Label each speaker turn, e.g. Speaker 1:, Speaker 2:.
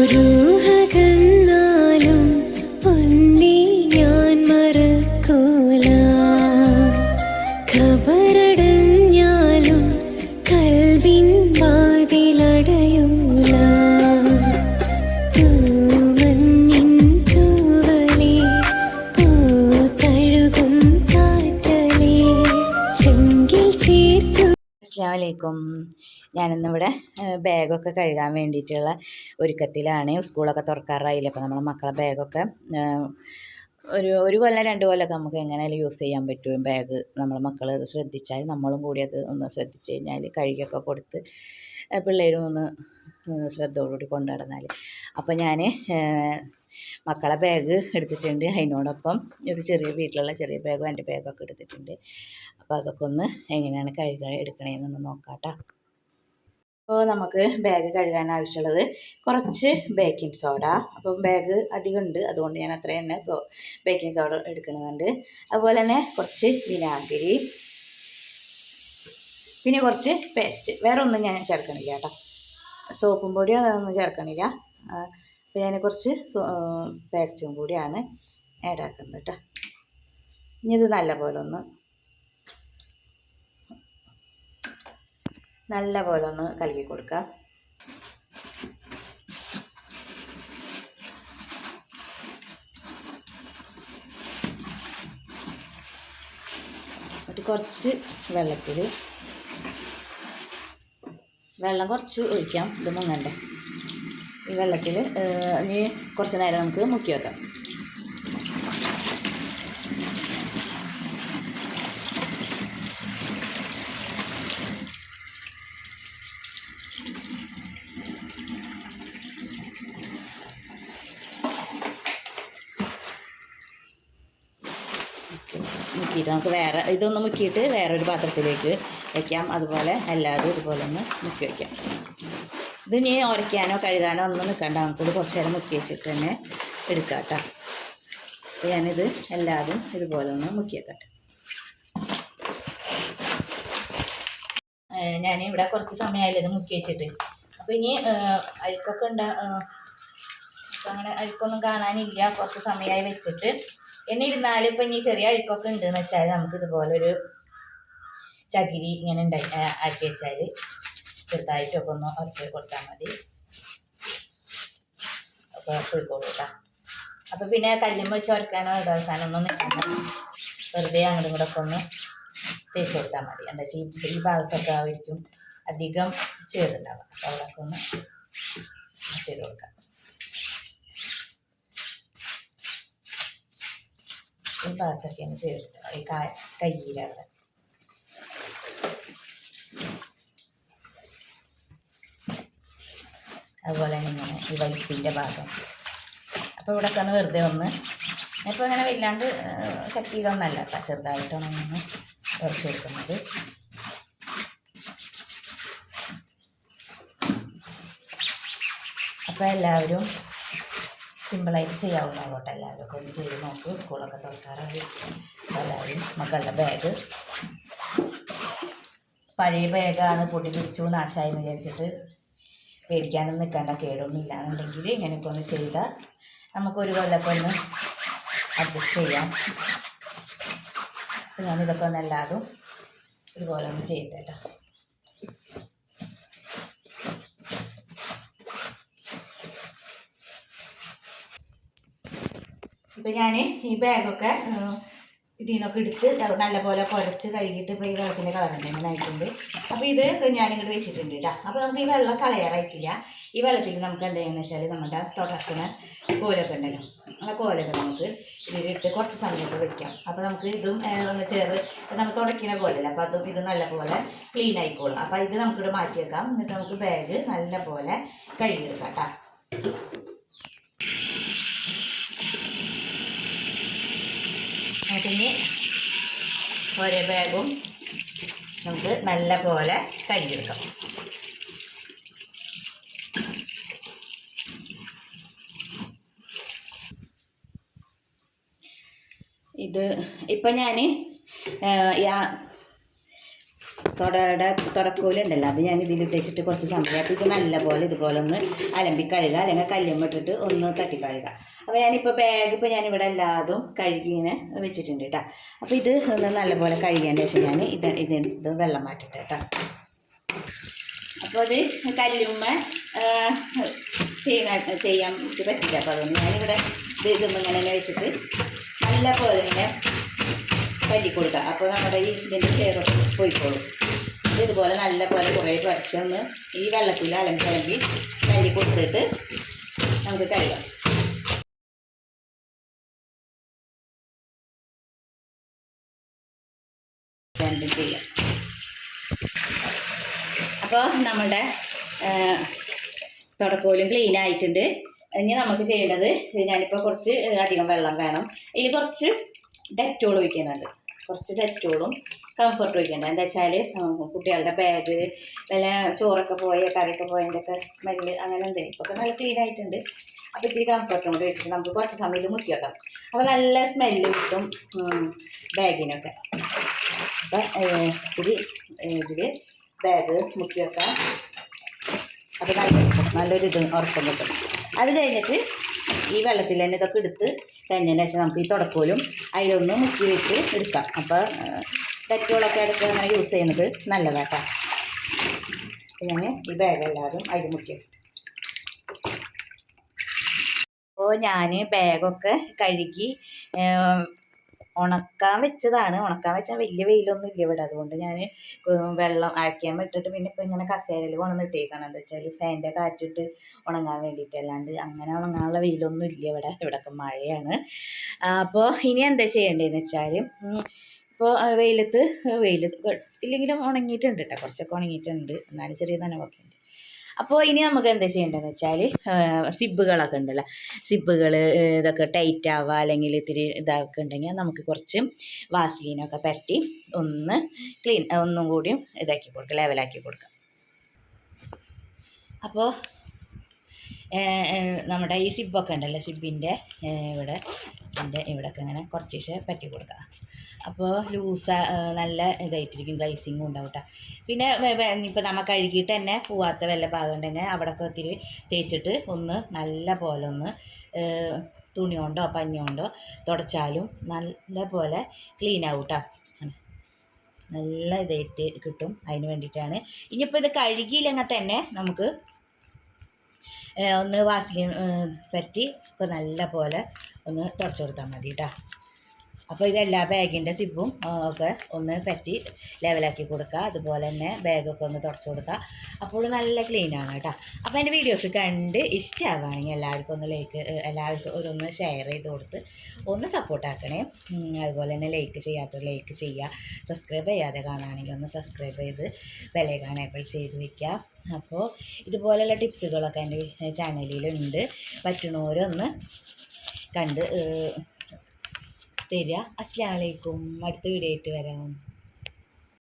Speaker 1: റൂഹകന്നാലും പൊന്നെ ഞാൻ മറക്കൂല, ഖബറടഞ്ഞാലും കൽവിൻ വാതിലടയൂല. തൂമഞ്ഞിൻ തൂവലേ പൂത്തഴുകും കാറ്റലേ ചെങ്കിൽ ചേർത്തു.
Speaker 2: അസ്സലാമലൈക്കും. ഞാനിന്നിവിടെ ബാഗൊക്കെ കഴുകാൻ വേണ്ടിയിട്ടുള്ള ഒരുക്കത്തിലാണ്. സ്കൂളൊക്കെ തുറക്കാറായില്ല. അപ്പോൾ നമ്മളെ മക്കളെ ബാഗൊക്കെ ഒരു കൊല്ലം 2 കൊല്ലമൊക്കെ നമുക്ക് എങ്ങനെയായാലും യൂസ് ചെയ്യാൻ പറ്റും. ബാഗ് നമ്മളെ മക്കൾ ശ്രദ്ധിച്ചാൽ, നമ്മളും കൂടി അത് ഒന്ന് ശ്രദ്ധിച്ച് കഴിഞ്ഞാൽ കഴുകിയൊക്കെ കൊടുത്ത് പിള്ളേരും ഒന്ന് ശ്രദ്ധയോടുകൂടി കൊണ്ടു നടന്നാൽ. അപ്പോൾ ഞാൻ മക്കളെ ബാഗ് എടുത്തിട്ടുണ്ട്. അതിനോടൊപ്പം ഒരു വീട്ടിലുള്ള ചെറിയ ബാഗും എൻ്റെ ബാഗൊക്കെ എടുത്തിട്ടുണ്ട്. അപ്പോൾ അതൊക്കെ ഒന്ന് എങ്ങനെയാണ് കഴുകാൻ എടുക്കണേന്നൊന്ന് നോക്കാം കേട്ടോ. അപ്പോൾ നമുക്ക് ബാഗ് കഴുകാൻ ആവശ്യമുള്ളത് കുറച്ച് ബേക്കിംഗ് സോഡ. അപ്പം ബാഗ് അധികം ഉണ്ട്, അതുകൊണ്ട് ഞാൻ അത്ര തന്നെ ബേക്കിംഗ് സോഡ എടുക്കുന്നുണ്ട്. അതുപോലെ തന്നെ കുറച്ച് വിനാഗിരി, പിന്നെ കുറച്ച് പേസ്റ്റ്. വേറെ ഒന്നും ഞാൻ ചേർക്കണില്ല കേട്ടോ. സോപ്പും പൊടി അതൊന്നും ചേർക്കണില്ല. അപ്പോൾ ഞാൻ കുറച്ച് പേസ്റ്റും കൂടിയാണ് ആഡ് ആക്കുന്നത് കേട്ടോ. ഇനി ഇത് നല്ലപോലെ ഒന്ന് കലക്കി കൊടുക്കാം. എന്നിട്ട് കുറച്ച് വെള്ളം കുറച്ച് ഒഴിക്കാം. ഇത് മുങ്ങണ്ടേ. ഈ വെള്ളത്തിൽ ഇനി കുറച്ച് നേരം നമുക്ക് മുക്കി വെക്കാം. മുക്കിയിട്ട് നമുക്ക് ഇതൊന്ന് മുക്കിയിട്ട് വേറൊരു പാത്രത്തിലേക്ക് വയ്ക്കാം. അതുപോലെ എല്ലാവരും ഇതുപോലെ ഒന്ന് മുക്കി വയ്ക്കാം. ഇത് ഇനി ഉരയ്ക്കാനോ കഴുകാനോ ഒന്നും നിൽക്കണ്ട, നമുക്കിത് കുറച്ച് നേരം മുക്കി വെച്ചിട്ട് തന്നെ എടുക്കാം കേട്ടോ. അപ്പോൾ ഞാനിത് എല്ലാവരും ഇതുപോലെ ഒന്ന് മുക്കി വെക്കട്ടെ. ഞാനിവിടെ കുറച്ച് സമയമായില്ല ഇത് മുക്കി വെച്ചിട്ട്. അപ്പോൾ ഇനി അഴുക്കൊക്കെ അങ്ങനെ അഴുക്കൊന്നും കാണാനില്ല. കുറച്ച് സമയമായി വെച്ചിട്ട്. എന്നിരുന്നാലും ഇപ്പം ഇനി ചെറിയ അഴുക്കൊക്കെ ഉണ്ടെന്ന് വെച്ചാൽ നമുക്ക് ഇതുപോലൊരു ചകിരി ഇങ്ങനെ ആക്കി വെച്ചാൽ ചെറുതായിട്ടൊക്കെ ഒന്ന് ഉരച്ച് കൊടുത്താൽ മതി. അപ്പോൾ പോയിക്കോളൂ കേട്ടോ. അപ്പോൾ പിന്നെ കല്ലുമ്മ വെച്ച് ഉരക്കാനോ ഇതാക്കാനോ ഒന്നും നിൽക്കണ്ട. വെറുതെ അങ്ങോട്ടും കൂടെ ഒക്കെ ഒന്ന് തേച്ച് കൊടുത്താൽ മതി. എന്താ വെച്ചാൽ ഈ ഭാഗത്തൊക്കെ ആയിരിക്കും അധികം ചേറുണ്ടാവുക. അപ്പോൾ അവിടെയൊക്കെ ഒന്ന് ചെയ്ത് കൊടുക്കാം. ഈ ഭാഗത്തൊക്കെയാണ് ചേർക്കുക, ഈ കയ്യിലവിടെ. അതുപോലെ തന്നെ ഇങ്ങനെ ഈ വൈപ്പിൻ്റെ ഭാഗം. അപ്പോൾ ഇവിടെയൊക്കെ ഒന്ന് വെറുതെ ഒന്ന് ഇപ്പോൾ ഇങ്ങനെ വല്ലാണ്ട് ശക്തിയിലൊന്നല്ല കേട്ടോ, ചെറുതായിട്ടാണ് ഒന്ന് ഉറച്ചു കൊടുക്കുന്നത്. അപ്പോൾ എല്ലാവരും സിമ്പിളായിട്ട് ചെയ്യാവുന്നതാണ് കേട്ടോ. എല്ലാവരും ഒക്കെ ഒന്ന് ചെയ്ത് നോക്കൂ. സ്കൂളൊക്കെ തുറക്കാറായി. എല്ലാവരും മക്കളുടെ ബാഗ് പഴയ ബാഗാണ്, പൊടി പിടിച്ചു നാശമായി എന്ന് വിചാരിച്ചിട്ട് പേടിക്കാനൊന്നും നിൽക്കേണ്ട. കേടൊന്നും ഇല്ലാന്നുണ്ടെങ്കിൽ ഇങ്ങനെയൊക്കെ ഒന്ന് ചെയ്താൽ നമുക്കൊരു കൊല്ലമൊക്കെ ഒന്ന് അഡ്ജസ്റ്റ് ചെയ്യാം. അപ്പോൾ ഞാനിതൊക്കെ ഒന്ന് എല്ലാതും ഇതുപോലെ ഒന്ന് ചെയ്യട്ടെ കേട്ടോ. ഇപ്പം ഞാൻ ഈ ബാഗൊക്കെ ഇതിൽ നിന്നൊക്കെ എടുത്ത് നല്ലപോലെ കുരച്ച് കഴുകിയിട്ട് ഇപ്പോൾ ഈ വെള്ളത്തിൻ്റെ കളറുണ്ട് ഇങ്ങനെ ആയിട്ടുണ്ട്. അപ്പോൾ ഇത് ഞാനിങ്ങോട്ട് വെച്ചിട്ടുണ്ട് കേട്ടോ. അപ്പോൾ നമുക്ക് ഈ വെള്ളം കളയാറായിട്ടില്ല. ഈ വെള്ളത്തിൽ നമുക്ക് എന്താ ചെയ്യുന്നത് വെച്ചാൽ നമ്മുടെ തുടക്കുന്ന കോലൊക്കെ ഉണ്ടല്ലോ, ആ കോലൊക്കെ നമുക്ക് ഇതിലിട്ട് കുറച്ച് സമയമൊക്കെ വെക്കാം. അപ്പോൾ നമുക്ക് ഇതും ഒന്ന് നമുക്ക് തുടയ്ക്കുന്ന കോലല്ല, അപ്പോൾ അതും ഇത് നല്ലപോലെ ക്ലീൻ ആയിക്കോളും. അപ്പോൾ ഇത് നമുക്കിവിടെ മാറ്റി വെക്കാം. എന്നിട്ട് നമുക്ക് ബാഗ് നല്ലപോലെ കഴുകിയെടുക്കാം കേട്ടോ. പിന്നെ ഓരോ ബാഗും നമുക്ക് നല്ല പോലെ കഴുകിയെടുക്കാം. ഇത് ഇപ്പം ഞാൻ തുടക്കോലുണ്ടല്ലോ അത് ഞാൻ ഇതിലിട്ട് വെച്ചിട്ട് കുറച്ച് സമയം അപ്പോൾ ഇത് നല്ലപോലെ ഇതുപോലെ ഒന്ന് അലമ്പി കഴുകുക, അല്ലെങ്കിൽ കല്ലുമ്മ ഇട്ടിട്ട് ഒന്ന് തട്ടി കഴുകുക. അപ്പോൾ ഞാനിപ്പോൾ ബാഗ് ഇപ്പോൾ ഞാനിവിടെ എല്ലാതും കഴുകി ഇങ്ങനെ വെച്ചിട്ടുണ്ട് കേട്ടോ. അപ്പോൾ ഇത് ഒന്ന് നല്ലപോലെ കഴുകിയതിന് ശേഷം ഞാൻ ഇത് വെള്ളം മാറ്റട്ടെ കേട്ടോ. അപ്പോൾ അത് കല്ലുമ്മ ചെയ്യാൻ പറ്റില്ല. അപ്പോൾ അതുകൊണ്ട് ഞാനിവിടെ ഇതൊന്നും ഇങ്ങനെ വെച്ചിട്ട് നല്ലപോലെ ഇങ്ങനെ കല്ലി കൊടുക്കുക. അപ്പോൾ നമ്മുടെ ഈ ഇതിൻ്റെ ചേറൊക്കെ പോയിക്കോളും. ഇതുപോലെ നല്ലപോലെ കുറേ പ്രാവശ്യം ഒന്ന് ഈ വെള്ളത്തിൽ അലമ്പി കല്ലി കൊടുത്തിട്ട് നമുക്ക് കഴുകാം. രണ്ടും ചെയ്യാം. അപ്പോൾ നമ്മുടെ തുടക്കോലും ക്ലീൻ ആയിട്ടുണ്ട്. ഇനി നമുക്ക് ചെയ്യേണ്ടത്, ഞാനിപ്പോൾ കുറച്ച് അധികം വെള്ളം വേണം. ഇതിൽ കുറച്ച് ഡെറ്റോൾ ഒഴിക്കുന്നുണ്ട്, കുറച്ച് ഡെറ്റോളും കംഫർട്ട് ഒഴിക്കുന്നുണ്ട്. എന്താ വെച്ചാൽ കുട്ടികളുടെ ബാഗ് വല്ല ചോറൊക്കെ പോയ കറിയൊക്കെ പോയതിൻ്റെയൊക്കെ സ്മെല്ല് അങ്ങനെ എന്തെങ്കിലും ഇപ്പോൾ നല്ല ക്ലീൻ ആയിട്ടുണ്ട്. അപ്പോൾ ഇത്തിരി കംഫർട്ടും കൂടി വെച്ചിട്ട് നമുക്ക് കുറച്ച് സമയത്ത് മുക്കി വെക്കാം. അപ്പോൾ നല്ല സ്മെല്ല് കിട്ടും ബാഗിനൊക്കെ. അപ്പം ഇതിൽ ബാഗ് മുക്കി വെക്കാം. അപ്പോൾ നല്ലൊരു ഉറക്കം കിട്ടും. അത് കഴിഞ്ഞിട്ട് ഈ വെള്ളത്തിൽ തന്നെ ഇതൊക്കെ എടുത്ത് കഴിഞ്ഞതിന് ശേഷം നമുക്ക് ഈ തുടക്കോലും അതിലൊന്ന് മുക്കി വെച്ച് എടുക്കാം. അപ്പോൾ ഡെറ്റോളൊക്കെ എടുത്ത് അങ്ങനെ യൂസ് ചെയ്യുന്നത് നല്ലതാട്ടോ. ഞാൻ ഈ ബാഗ് എല്ലാവരും അതിൽ മുക്കി. അപ്പോൾ ഞാൻ ബാഗൊക്കെ കഴുകി ഉണക്കാൻ വെച്ചതാണ്. ഉണക്കാൻ വെച്ചാൽ വലിയ വെയിലൊന്നും ഇല്ല ഇവിടെ. അതുകൊണ്ട് ഞാൻ വെള്ളം അഴയ്ക്കാൻ വിട്ടിട്ട് പിന്നെ ഇപ്പോൾ ഇങ്ങനെ കസേരയിൽ കൊണ്ടുവന്ന് ഇട്ടേക്കാണ്. എന്താ വെച്ചാൽ ഫാനിൻ്റെ കാറ്റിട്ട് ഉണങ്ങാൻ വേണ്ടിയിട്ട്. അല്ലാണ്ട് അങ്ങനെ ഉണങ്ങാനുള്ള വെയിലൊന്നും ഇല്ല ഇവിടെയൊക്കെ മഴയാണ്. അപ്പോൾ ഇനി എന്താ ചെയ്യേണ്ടതെന്ന് വെച്ചാൽ, ഇപ്പോൾ വെയിൽ ഇല്ലെങ്കിലും ഉണങ്ങിയിട്ടുണ്ട് കേട്ടോ, കുറച്ചൊക്കെ ഉണങ്ങിയിട്ടുണ്ട്, എന്നാലും ചെറിയ നനവൊക്കെ ഉണ്ട്. അപ്പോൾ ഇനി നമുക്ക് എന്താ ചെയ്യേണ്ടതെന്ന് വെച്ചാൽ, സിബ്ബുകളൊക്കെ ഉണ്ടല്ലോ, സിബ്ബുകൾ ഇതൊക്കെ ടൈറ്റ് ആവുക അല്ലെങ്കിൽ ഇത്തിരി ഇതൊക്കെ ഉണ്ടെങ്കിൽ നമുക്ക് കുറച്ച് വാസലീനൊക്കെ പറ്റി ഒന്നും കൂടിയും ഇതാക്കി കൊടുക്കുക, ലെവലാക്കി കൊടുക്കുക. അപ്പോൾ നമ്മുടെ ഈ സിബ്ബൊക്കെ ഉണ്ടല്ലോ, സിബിൻ്റെ ഇവിടെയൊക്കെ ഇങ്ങനെ കുറച്ച് പറ്റി കൊടുക്കുക. അപ്പോൾ നല്ല ഇതായിട്ടിരിക്കും, ഗ്ലൈസിങ്ങും ഉണ്ടാവും കേട്ടോ. പിന്നെ ഇപ്പോൾ നമ്മൾ കഴുകിയിട്ട് തന്നെ പോവാത്ത വല്ല ഭാഗം ഉണ്ടെങ്കിൽ അവിടെയൊക്കെ ഒത്തിരി തേച്ചിട്ട് ഒന്ന് നല്ല പോലെ ഒന്ന് തുണി കൊണ്ടോ പഞ്ഞി കൊണ്ടോ തുടച്ചാലും നല്ല പോലെ ക്ലീൻ ആവും കേട്ടോ. നല്ല ഇതായിട്ട് കിട്ടും. അതിന് വേണ്ടിയിട്ടാണ്. ഇനിയിപ്പോൾ ഇത് കഴുകിയില്ലെങ്കിൽ തന്നെ നമുക്ക് ഒന്ന് വാസലിൻ പറ്റി നല്ല പോലെ ഒന്ന് തുടച്ചു കൊടുത്താൽ മതി കേട്ടോ. അപ്പോൾ ഇതെല്ലാ ബാഗിൻ്റെ സിബും ഒക്കെ ഒന്ന് പറ്റി ലെവലാക്കി കൊടുക്കുക. അതുപോലെ തന്നെ ബാഗൊക്കെ ഒന്ന് തുടച്ച് കൊടുക്കുക. അപ്പോൾ നല്ല ക്ലീനാണ് കേട്ടോ. അപ്പോൾ എൻ്റെ വീഡിയോസ് കണ്ട് ഇഷ്ടമാവുകയാണെങ്കിൽ എല്ലാവർക്കും ഒന്ന് ഷെയർ ചെയ്ത് കൊടുത്ത് ഒന്ന് സപ്പോർട്ടാക്കണേ. അതുപോലെ തന്നെ ലൈക്ക് ചെയ്യാത്തവർ ലൈക്ക് ചെയ്യുക. സബ്സ്ക്രൈബ് ചെയ്യാതെ കാണുകയാണെങ്കിൽ ഒന്ന് സബ്സ്ക്രൈബ് ചെയ്ത് ബെല്ലൈക്കൺ എനേബിൾ ചെയ്ത് വയ്ക്കുക. അപ്പോൾ ഇതുപോലെയുള്ള ടിപ്സുകളൊക്കെ എൻ്റെ ചാനലിലുണ്ട്. പറ്റുന്നവരൊന്ന് കണ്ട് തരിക. അസ്സലാമു അലൈക്കും. അടുത്ത വീഡിയോ ആയിട്ട് വരാം.